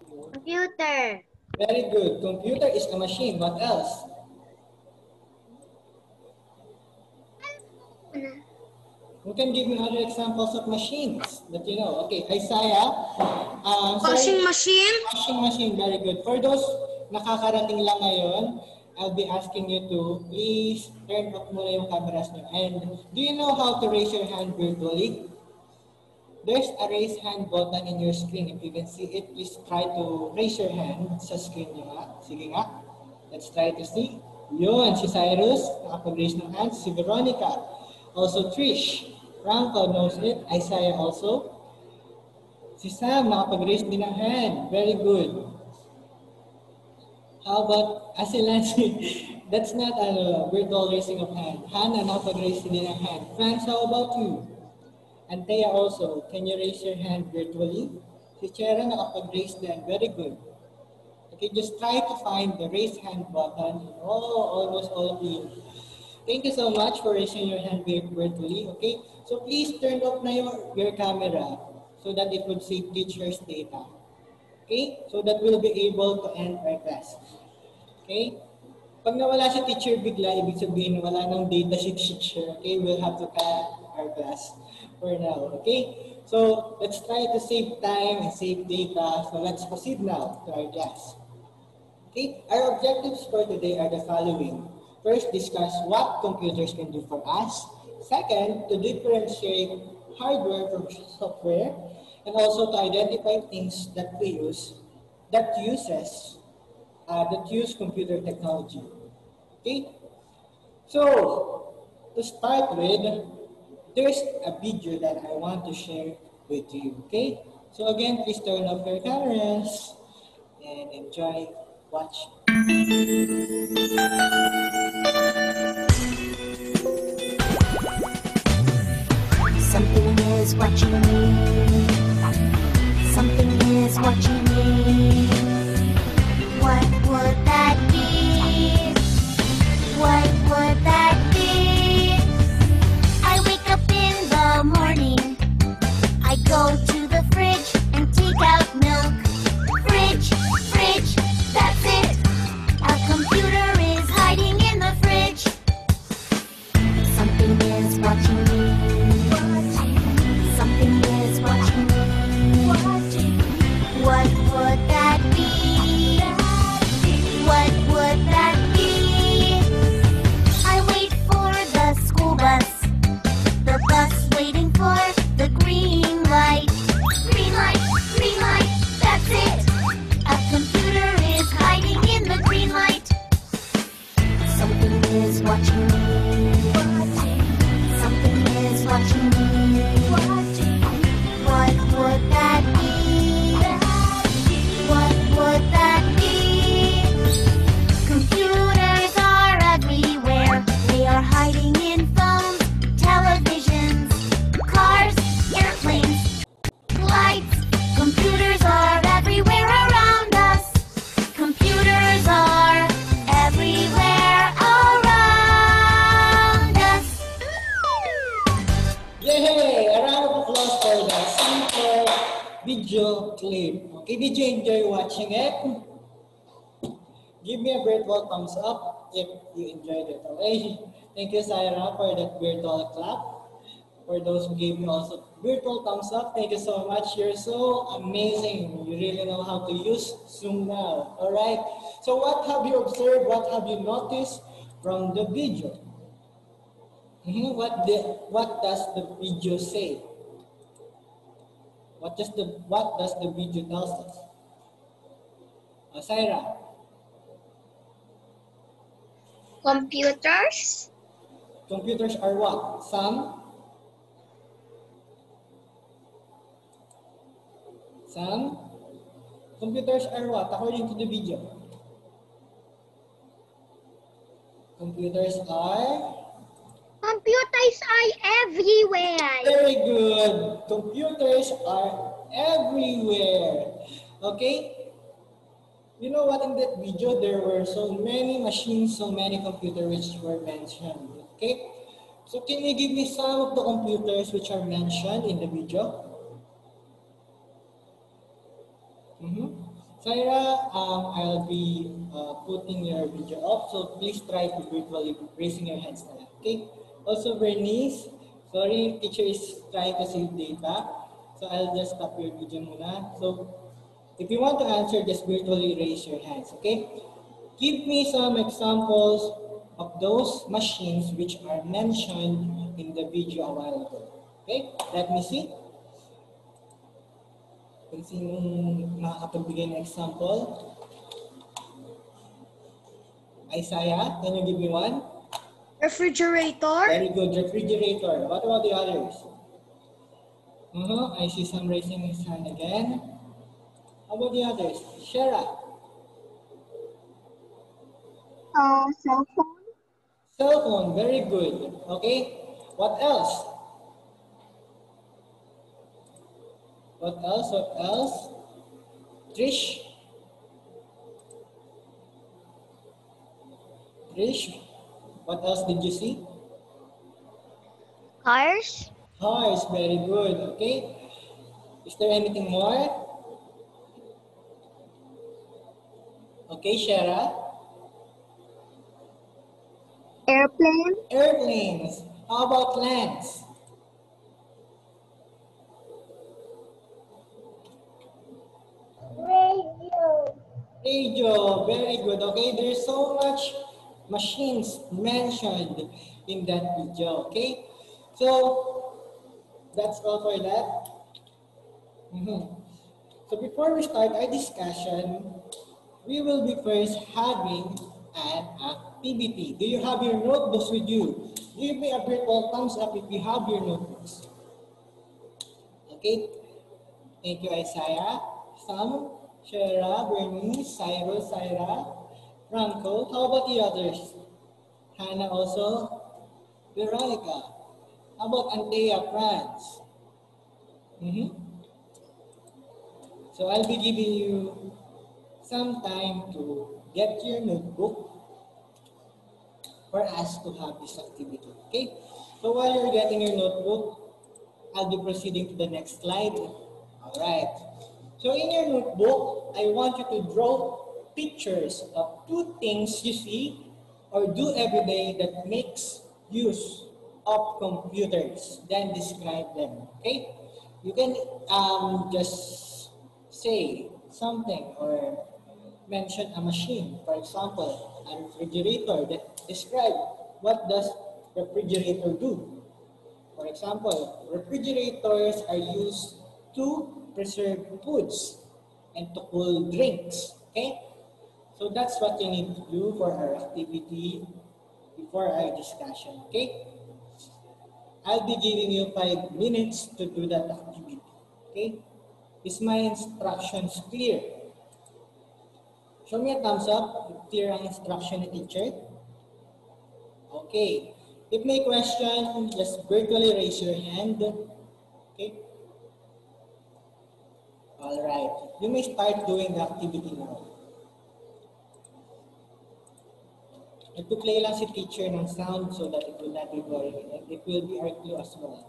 Computer. Very good. Computer is a machine. What else? Who can give me other examples of machines that you know? Okay, Isaiah. Washing machine. Washing machine, very good. For those nakakarating lang ngayon, I'll be asking you to please turn off muna yung cameras niyo. And do you know how to raise your hand virtually? There's a raise hand button in your screen. If you can see it, please try to raise your hand sa screen niyo nga. Sige nga. Let's try to see. Yun, si Cyrus, nakapag-raise ng hand. Si Veronica. Also Trish. Franco knows it. Isaiah also. Si Sam, nakapag-raise din ng hand. Very good. How about Asilansi? That's not a virtual raising of hand. Hannah, nakapag-raise din ng hand. Franz, how about you? Antea also, can you raise your hand virtually? Si Chera, nakapag-raise din. Very good. Okay, just try to find the raise hand button. Oh, almost all of you. Thank you so much for raising your hand virtually. Okay, so please turn off na your camera so that it would save teacher's data. Okay, so that we'll be able to end our class. Okay, pag nawala si teacher bigla, ibig sabihin wala ng data si teacher. Okay, we'll have to cut our class for now. Okay, so let's try to save time and save data. So let's proceed now to our class. Okay, our objectives for today are the following. First, discuss what computers can do for us. Second, to differentiate hardware from software, and also to identify things that we use, that use computer technology. Okay, so to start with, there's a video that I want to share with you. Okay, so again, please turn off your cameras and enjoy watching. Something is watching me. Something is watching me. What would that be? What would that be? I wake up in the morning. I go to the fridge and take out milk. Fridge, fridge, that's it. A computer is hiding in the fridge. Something is watching me. Something is watching me. What would that be? What would that be? I wait for the school bus. The bus waiting for the green light. Green light, that's it. A computer is hiding in the green light. Something is watching me. Something is watching me. What would that be? What would that be? Computers are everywhere. They are hiding in phones, televisions, cars, airplanes, lights. Computers are everywhere around us. Computers are everywhere around us. Yay! A round of applause for the sample video clip. Okay, did you enjoy watching it? Give me a virtual thumbs up if you enjoyed it. Okay? Thank you, Syra, for that virtual clap. For those who gave me also virtual thumbs up, thank you so much. You're so amazing. You really know how to use Zoom now. All right. So what have you observed? What have you noticed from the video? What does the video say? What does the video tell us? Syra. Computers. Computers are what? Some? Computers are what? According to the video. Computers are everywhere. very good. Computers are everywhere. Okay? You know what? In that video, there were so many machines, so many computers which were mentioned. Okay? So can you give me some of the computers which are mentioned in the video? Syra, I'll be putting your video up, so please try to virtually raising your hands na lang, okay? Also, Bernice, sorry, teacher is trying to save data, so I'll just stop your video muna. So, if you want to answer, just virtually raise your hands, okay? Give me some examples of those machines which are mentioned in the video a while ago. Okay, let me see. Kung sinong makakapagbigay ng example. Isaiah, can you give me one? Refrigerator. Very good, refrigerator. What about the others? I see some raising his hand again. How about the others? Shara. Cell phone. Cell phone, very good. Okay, what else? What else? What else? Trish? Trish, what else did you see? Cars. Cars, very good. Okay. Is there anything more? Okay, Shara. Airplane. Airplanes. How about lands? Radio. Radio, very good. Okay, there's so much machines mentioned in that video. Okay, so that's all for that. So before we start our discussion, we will be first having an activity. Do you have your notebooks with you? Give me a virtual thumbs up if you have your notebooks. Okay, thank you, Isaiah. Sam, Shara, Bernice, Cyrus, Syra, Franco. How about the others? Hannah also. Veronica. How about Antea, Franz? So I'll be giving you some time to get your notebook for us to have this activity. Okay? So while you're getting your notebook, I'll be proceeding to the next slide. All right. So in your notebook, I want you to draw pictures of 2 things you see or do every day that makes use of computers. Then describe them. Okay? You can just say something or mention a machine. For example, a refrigerator. That describe what does refrigerator do. For example, refrigerators are used to preserve foods and to cool drinks. Okay? So that's what you need to do for our activity before our discussion. Okay? I'll be giving you 5 minutes to do that activity. Okay? Is my instructions clear? Show me a thumbs up if clear ang instruction ni teacher. Okay. If may question, just virtually raise your hand. Okay? All right. You may start doing the activity now. Ito-play lang si teacher ng sound so that it will not be boring. And it will be our clue as well.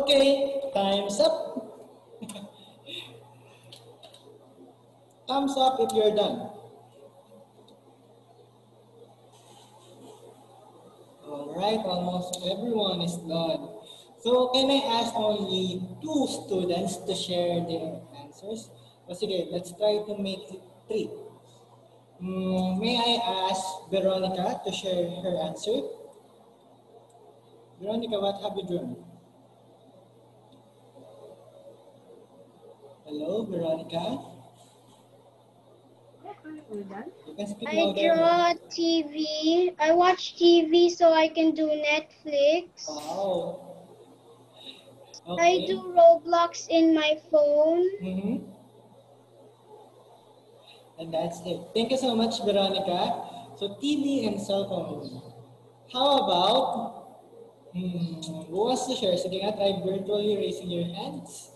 Okay, time's up. Thumbs up if you're done. Alright, almost everyone is done. So, can I ask only 2 students to share their answers? O sige, let's try to make it 3. May I ask Veronica to share her answer? Veronica, what have you drawn? Hello, Veronica? You can speak I louder. draw TV. I watch TV so I can do Netflix. Wow. I Okay. do Roblox in my phone. And that's it. Thank you so much, Veronica. So, TV and cell phone. How about, who wants to share? Sige nga, try virtually raising your hands.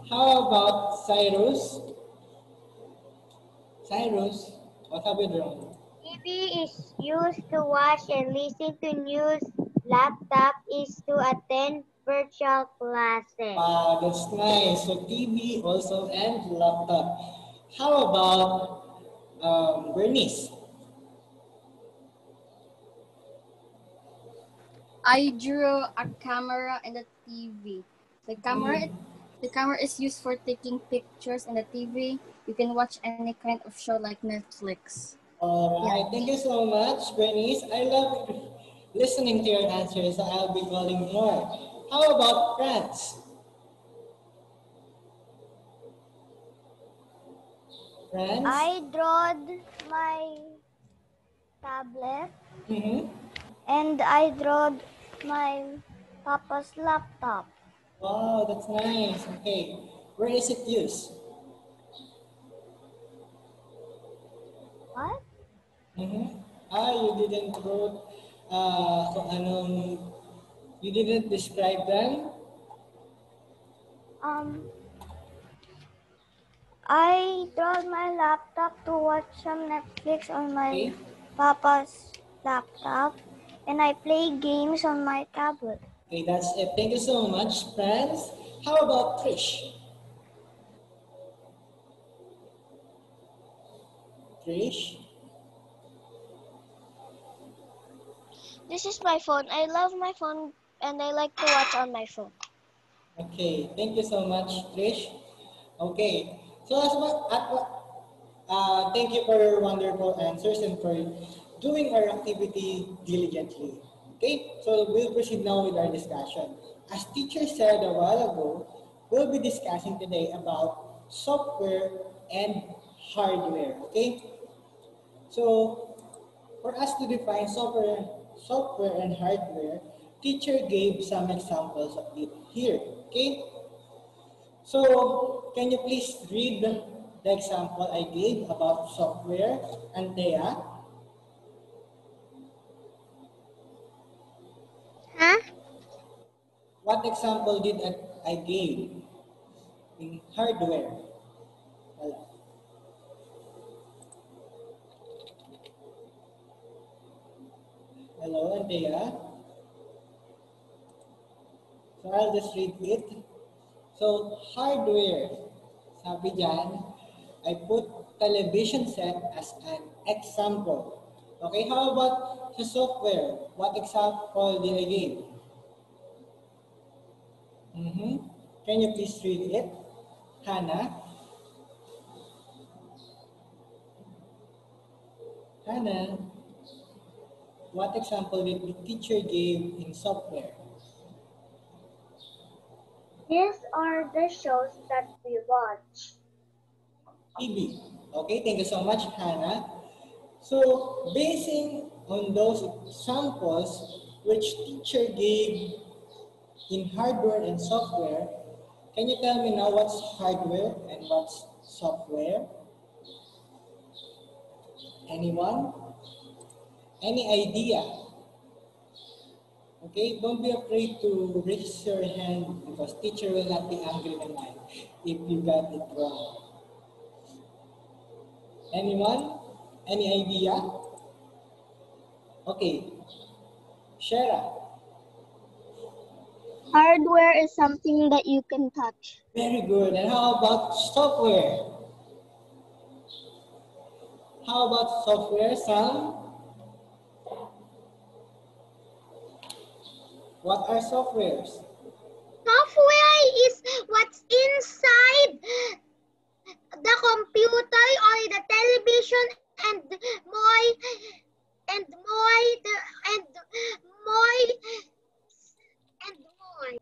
How about Cyrus? Cyrus, what have you drawn? TV is used to watch and listen to news. Laptop is to attend virtual classes. Wow, that's nice. So TV also and laptop. How about Bernice? I drew a camera and a TV. The camera is used for taking pictures, and the TV you can watch any kind of show like Netflix. Alright, thank you so much, Bernice. I love listening to your answers. I'll be calling more. How about France? France? I drawed my tablet and I drawed my papa's laptop. Wow, that's nice. Okay, where is it used? What? You didn't wrote, kung anong, you didn't describe them? I drawed my laptop to watch some Netflix on my Okay. papa's laptop, and I play games on my tablet. Okay, that's it. Thank you so much, friends. How about Trish? Trish? This is my phone. I love my phone, and I like to watch on my phone. Okay, thank you so much, Trish. Okay, so thank you for your wonderful answers and for doing our activity diligently. Okay, so we'll proceed now with our discussion. As teacher said a while ago, we'll be discussing today about software and hardware. Okay, so for us to define software and hardware, teacher gave some examples of it here. Okay, so can you please read the example I gave about software, Antea? Huh? What example did I gave in hardware? Hello. Hello, Antea. So I'll just read it. So hardware, sabi dyan, I put television set as an example. Okay, how about the software? What example did I give? Can you please read it? Hannah? Hannah, what example did the teacher give in software? These are the shows that we watch. TV. Okay, thank you so much, Hannah. So, basing on those examples which teacher gave in hardware and software, can you tell me now what's hardware and what's software? Anyone? Any idea? Okay, don't be afraid to raise your hand because teacher will not be angry naman if you got it wrong. Anyone? Any idea? Okay, Shara. Hardware is something that you can touch. Very good. And how about software? How about software, Sam? What are softwares? Software is what's inside the computer or the television and more and more and more and more.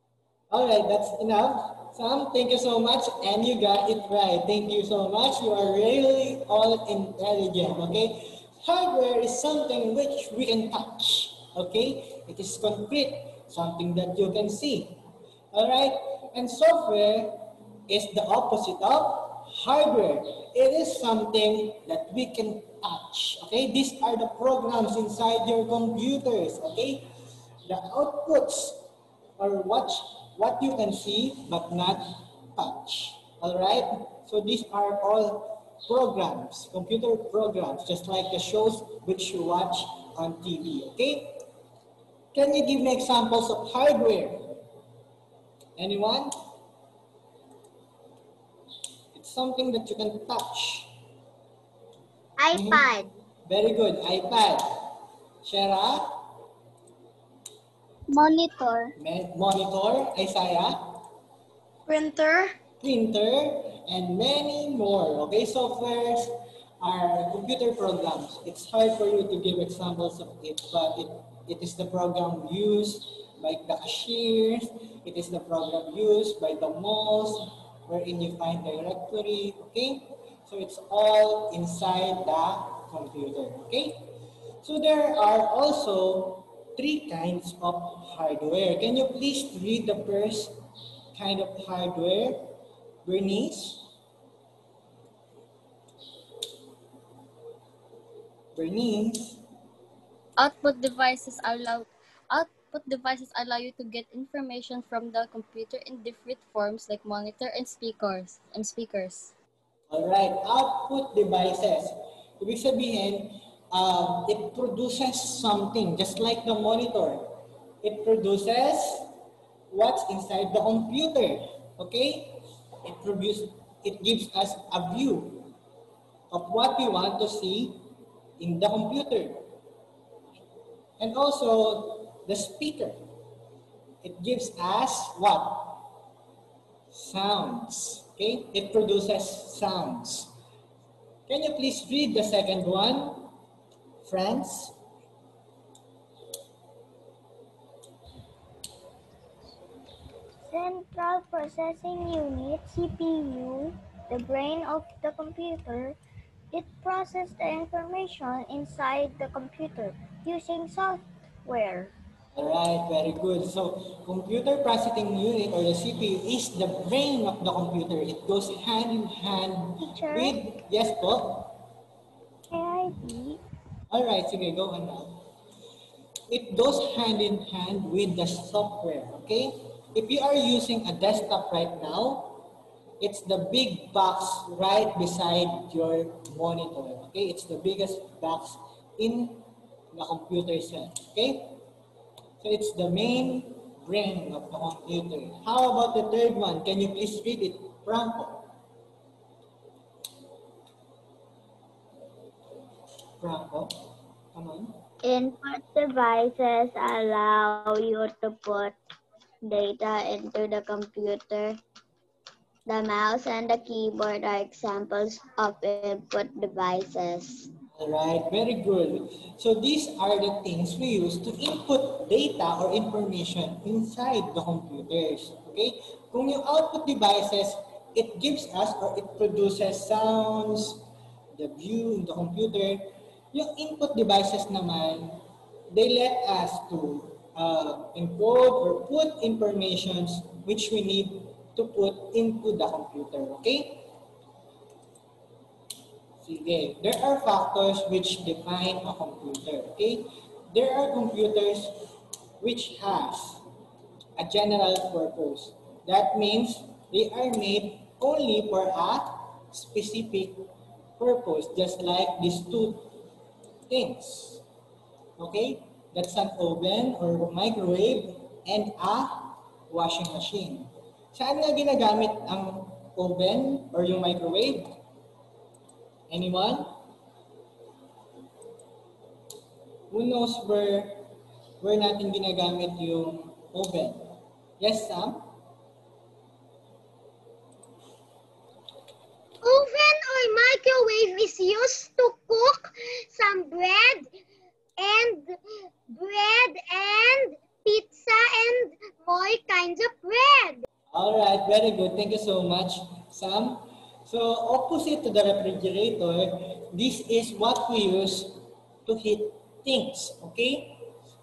All right, that's enough. Sam, thank you so much. And you got it right. Thank you so much. You are really all intelligent, okay? Hardware is something which we can touch, okay? It is concrete, something that you can see. All right? And software is the opposite of hardware. It is something that we can touch, okay? These are the programs inside your computers, okay? The outputs or what you can see but not touch. All right? So these are all programs, computer programs, just like the shows which you watch on TV. Okay? Can you give me examples of hardware? Anyone? It's something that you can touch. iPad. Very good. iPad. Shara? Monitor. Monitor. Isaiah? Printer. Printer, and many more. Okay, softwares are computer programs. It's hard for you to give examples of it, but it is the program used by the cashiers. It is the program used by the malls, wherein you find directory. Okay, so it's all inside the computer. Okay, so there are also three kinds of hardware. Can you please read the first kind of hardware? Bernice? Bernice? Output devices allow you to get information from the computer in different forms like monitor and speakers. Alright, output devices. Ibig sabihin, it produces something, just like the monitor. It produces what's inside the computer. Okay? It gives us a view of what we want to see in the computer. And also, the speaker. It gives us what? Sounds. Okay? It produces sounds. Can you please read the second one, Franz? Central Processing Unit, CPU, the brain of the computer. It processes the information inside the computer using software. Alright, very good. So, computer processing unit or the CPU is the brain of the computer. It goes hand in hand Teacher? with, yes po? AID. Alright, sige, go on now. It goes hand in hand with the software, okay? If you are using a desktop right now, it's the big box right beside your monitor, okay? It's the biggest box in the computer set, okay? So it's the main brain of the computer. How about the third one? Can you please read it, Franco? Franco, come on. Input devices allow you to put data into the computer. The mouse and the keyboard are examples of input devices. Alright, very good. So these are the things we use to input data or information inside the computers. Okay? Kung yung output devices, it gives us or it produces sounds, the view in the computer. Yung input devices naman, they let us to encode or put informations which we need to put into the computer. Okay? Sige. There are factors which define a computer. Okay? There are computers which has a general purpose. That means they are made only for a specific purpose, just like these two things. Okay? That's an oven or microwave and a washing machine. Saan nga ginagamit ang oven or yung microwave? Anyone? Who knows where natin ginagamit yung oven? Yes, Sam? Oven or microwave is used to cook some bread and pizza and more kinds of bread. All right, very good. Thank you so much, Sam. So, opposite to the refrigerator, this is what we use to heat things, okay?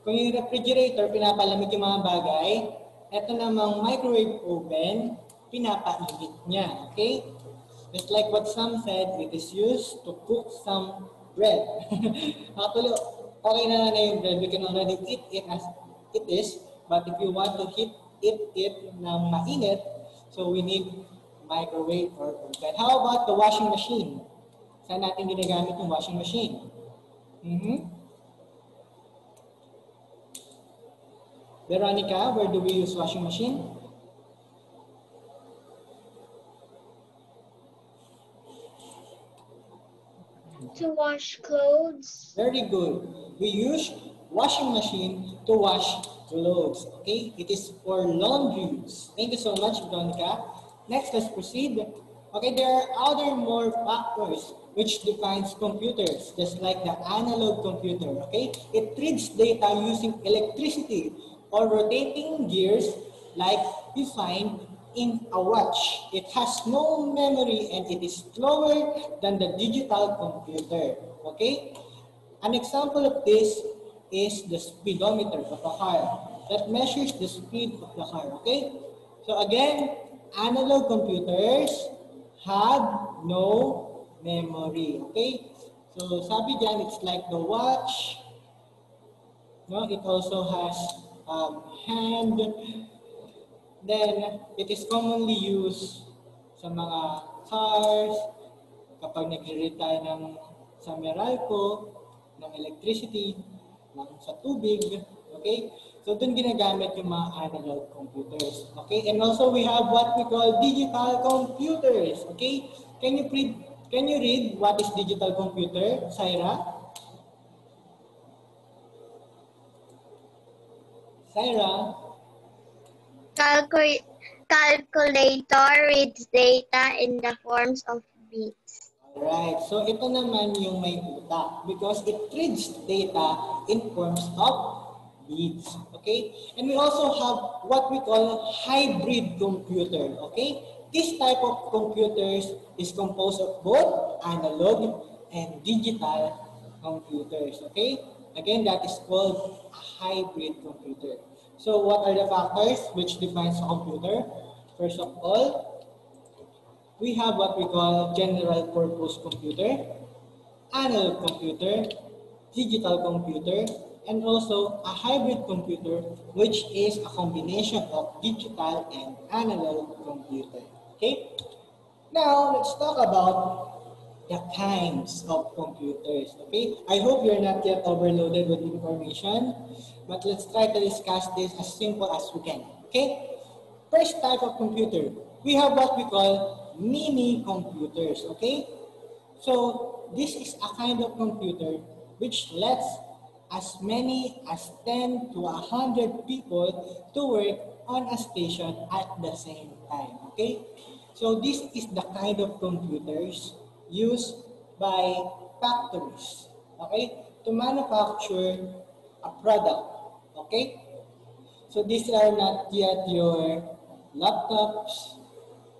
Kung yung refrigerator, pinapalamig yung mga bagay, ito namang microwave oven, pinapainit niya, okay? Just like what Sam said, it is used to cook some bread. Actually, okay na yung bread. We can already eat it as it is. But if you want to eat it na mainit, so we need microwave or oven. How about the washing machine? Saan natin ginagamit yung washing machine? Veronica, where do we use washing machine? To wash clothes. Very good. We use washing machine to wash clothes. Okay? It is for laundry use. Thank you so much, Veronica. Next, let's proceed. Okay, there are other more factors which defines computers, just like the analog computer. Okay? It reads data using electricity or rotating gears like you find in a watch. It has no memory and it is slower than the digital computer. Okay? An example of this is the speedometer of a car that measures the speed of the car. Okay? So again, analog computers have no memory. Okay? So sabi dyan, it's like the watch. No, it also has hand. Then, it is commonly used sa mga cars, kapag nagre-retire ng sa Meralco, ng electricity, sa tubig, okay? So, dun ginagamit yung mga analog computers, okay? And also, we have what we call digital computers, okay? Can you read what is digital computer, Syra? Syra? Calculator reads data in the forms of bits. Alright, so ito naman yung may utak because it reads data in forms of bits. Okay? And we also have what we call hybrid computer. Okay? This type of computers is composed of both analog and digital computers. Okay? Again, that is called a hybrid computer. So what are the factors which defines a computer? First of all, we have what we call general purpose computer, analog computer, digital computer, and also a hybrid computer, which is a combination of digital and analog computer. Okay? Now, let's talk about the kinds of computers. Okay? I hope you're not yet overloaded with information, but let's try to discuss this as simple as we can. Okay? First type of computer, we have what we call mini computers. Okay? So, this is a kind of computer which lets as many as 10 to 100 people to work on a station at the same time. Okay? So, this is the kind of computers used by factories, okay, to manufacture a product, okay? So these are not yet your laptops,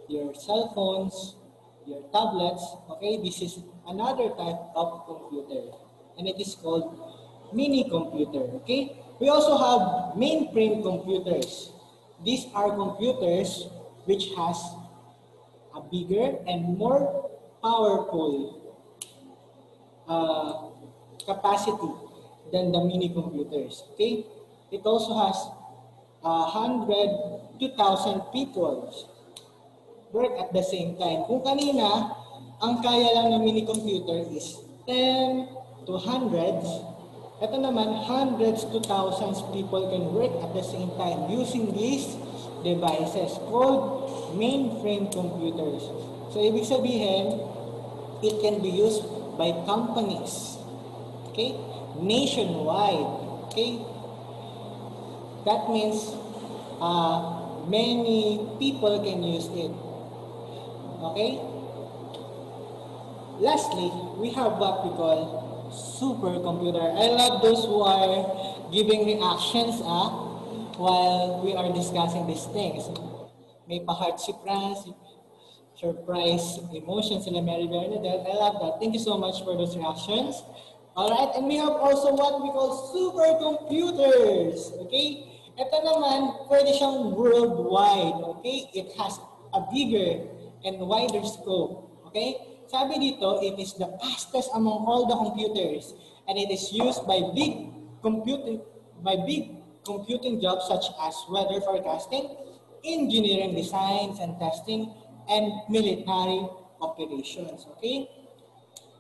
your cell phones, your tablets, okay? This is another type of computer, and it is called mini computer, okay? We also have mainframe computers. These are computers which has a bigger and more powerful capacity than the mini computers. Okay, it also has 100 to 1,000 people work at the same time. Kung kanina, ang kaya lang ng mini computer is 10 to 100, Ito naman, hundreds to thousands people can work at the same time using these devices called mainframe computers. So, ibig sabihin, it can be used by companies, okay, nationwide, okay. That means many people can use it, okay. Lastly, we have what we call supercomputer. I love those who are giving reactions while we are discussing these things. May pa-heart si Franz, surprise emotions sila Mary Bernadette. I love that. Thank you so much for those reactions. Alright, and we have also what we call supercomputers. Okay? Ito naman, pwede siyang worldwide. Okay? It has a bigger and wider scope. Okay? Sabi dito, it is the fastest among all the computers, and it is used by big computing jobs such as weather forecasting, engineering designs and testing, and military operations. Okay?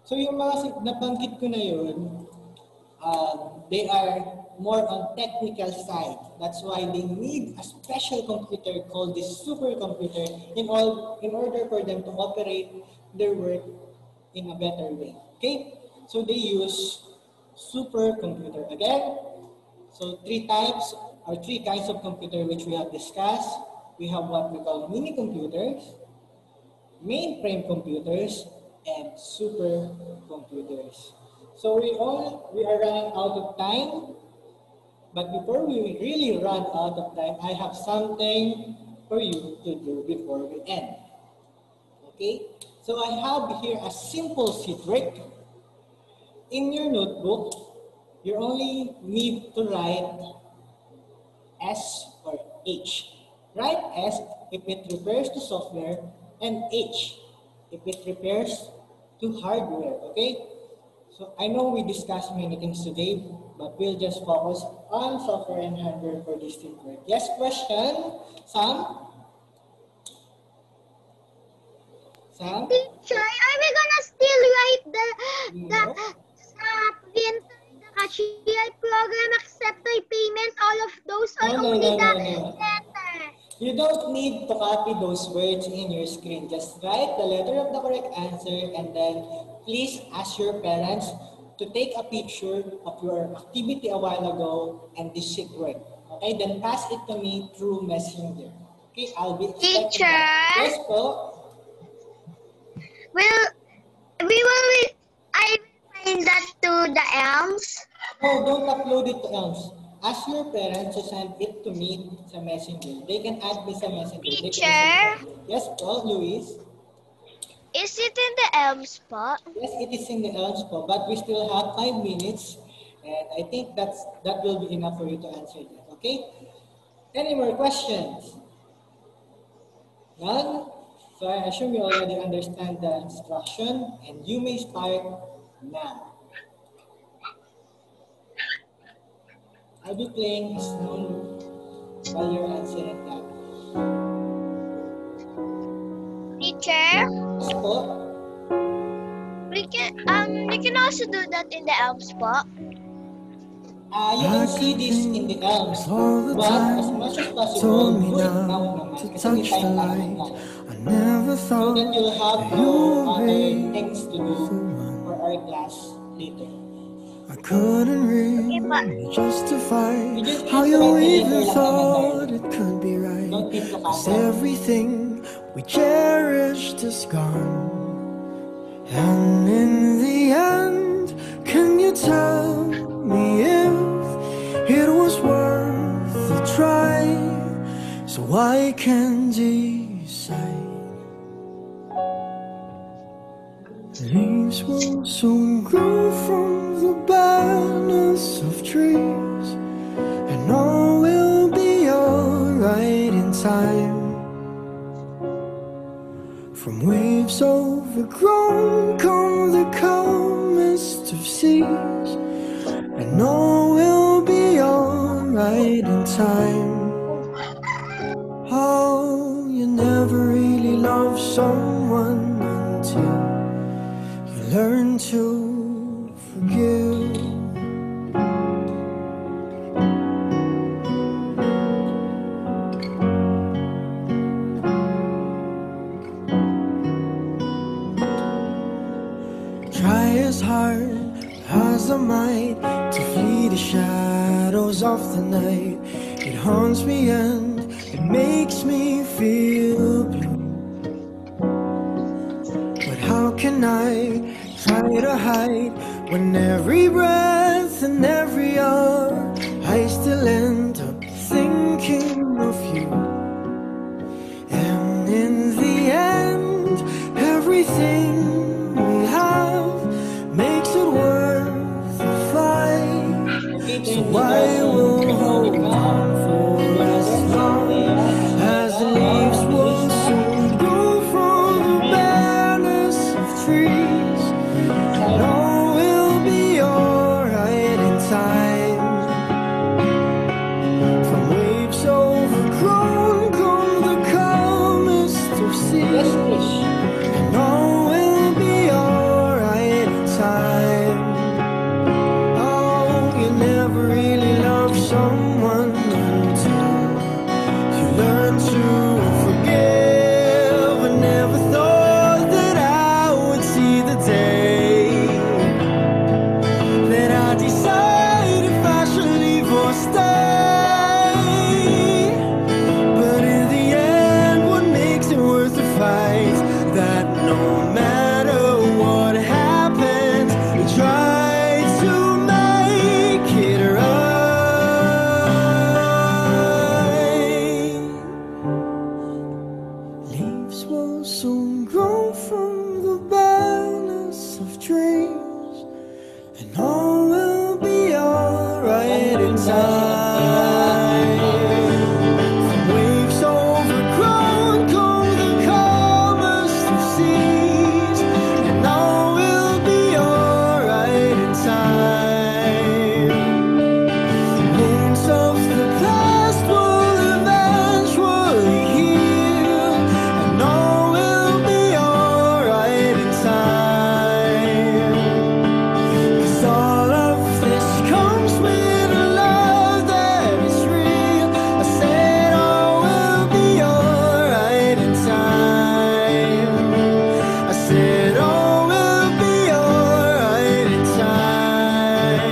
So yung mga nabanggit ko na yun, they are more on technical side. That's why they need a special computer called the supercomputer in order for them to operate their work in a better way. Okay? So they use supercomputer. Again, so three kinds of computer which we have discussed. We have what we call mini computers, mainframe computers, and supercomputers. So we are running out of time, but before we really run out of time, I have something for you to do before we end. Okay? So I have here a simple trick. In your notebook, you only need to write S or H. Write S if it refers to software, and H if it refers to hardware. Okay? So I know we discussed many things today, but we'll just focus on software and hardware for this work. Yes, question? Sam? Sam? Teacher, are we gonna still write the printer, the cashier program, acceptor payment, all of those, or only the letter? You don't need to copy those words in your screen. Just write the letter of the correct answer and then please ask your parents to take a picture of your activity a while ago and this sheet work. Okay, then pass it to me through Messenger. Okay, I'll be expecting Teacher? that. Yes, po. I will find that to the Elms. No, don't upload it to Elms. Ask your parents to send it to me sa Messenger. They can add me sa Messenger. Teacher? Yes, po, Luis. Is it in the Elms po? Yes, it is in the Elms po, but we still have 5 minutes, and I think that will be enough for you to answer that. Okay? Any more questions? None? So I assume you already understand the instruction, and you may start now. I'll be playing a song while you're answering that. Teacher? Yes, po. We can also do that in the Elms po. You can see this in the Elms, but as much as possible, do it now naman kasi may time limit na. So that you'll have other things to do for our class later. I couldn't really justify how you even thought it could be right. 'Cause everything we cherished is gone. And in the end, can you tell me if it was worth the try? So I can decide. Leaves will soon grow from the barrenness of trees, and all will be alright in time. From waves overgrown come the calmest of seas, and all will be alright in time. Oh, you never really love someone until learn to forgive. as I might to flee the shadows of the night. It haunts me and it makes me feel blue. But how can I try to hide when every breath and every hour I still end up thinking of you? And in the end, everything we have makes it worth the fight. So I will hold on for as long as the leaves will soon go from the barrenness of trees. And all will be alright in time. From waves overgrown come the calmest of seas. And all will be alright in time. Oh, you never really love someone until you learn to forgive. I never thought that I would see the day that I decide if I should leave or stay. But in the end, what makes it worth the fight? That no matter what happens, we try to make it right. Leaves will soon grow from the barrenness of dreams, and all will be alright in time. From waves overgrown come the calmest of seas, and all will be alright in time. Wounds of the past will eventually heal, and all will be alright in time. 'Cause all of this comes with a love that is real. I said all will be alright in time. I said all will be alright in time.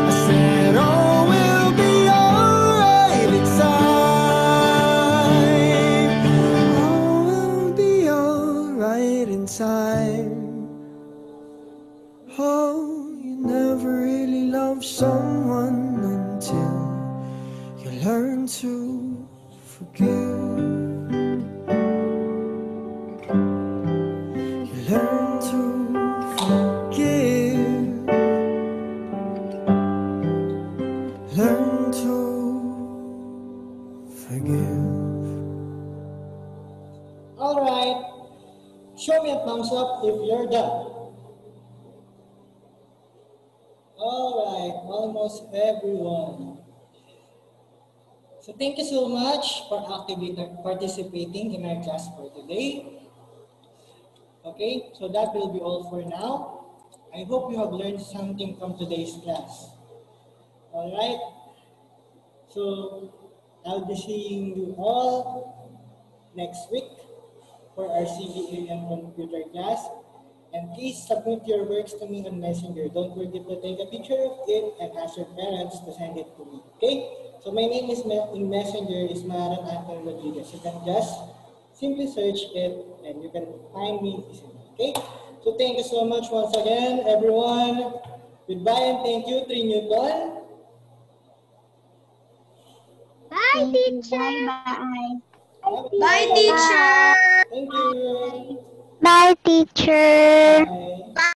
I said all will be alright in time. All will be alright in time. Oh, you never really love someone until you learn to forgive. You learn to forgive. Learn to forgive. Alright, show me a thumbs up if you're done. Alright, almost everyone. So thank you so much for actively participating in our class for today. Okay, so that will be all for now. I hope you have learned something from today's class. Alright, so I'll be seeing you all next week for our CBA and computer class. And please submit your works to me on Messenger. Don't forget to take a picture of it and ask your parents to send it to me. Okay? So my name is in Messenger is Maran Anton Rodriguez. You can just simply search it and you can find me easily. Okay? So thank you so much once again, everyone. Goodbye and thank you, 3 Newton. Bye, teacher. Bye. Bye, teacher. Thank you. Bye, teacher. Bye.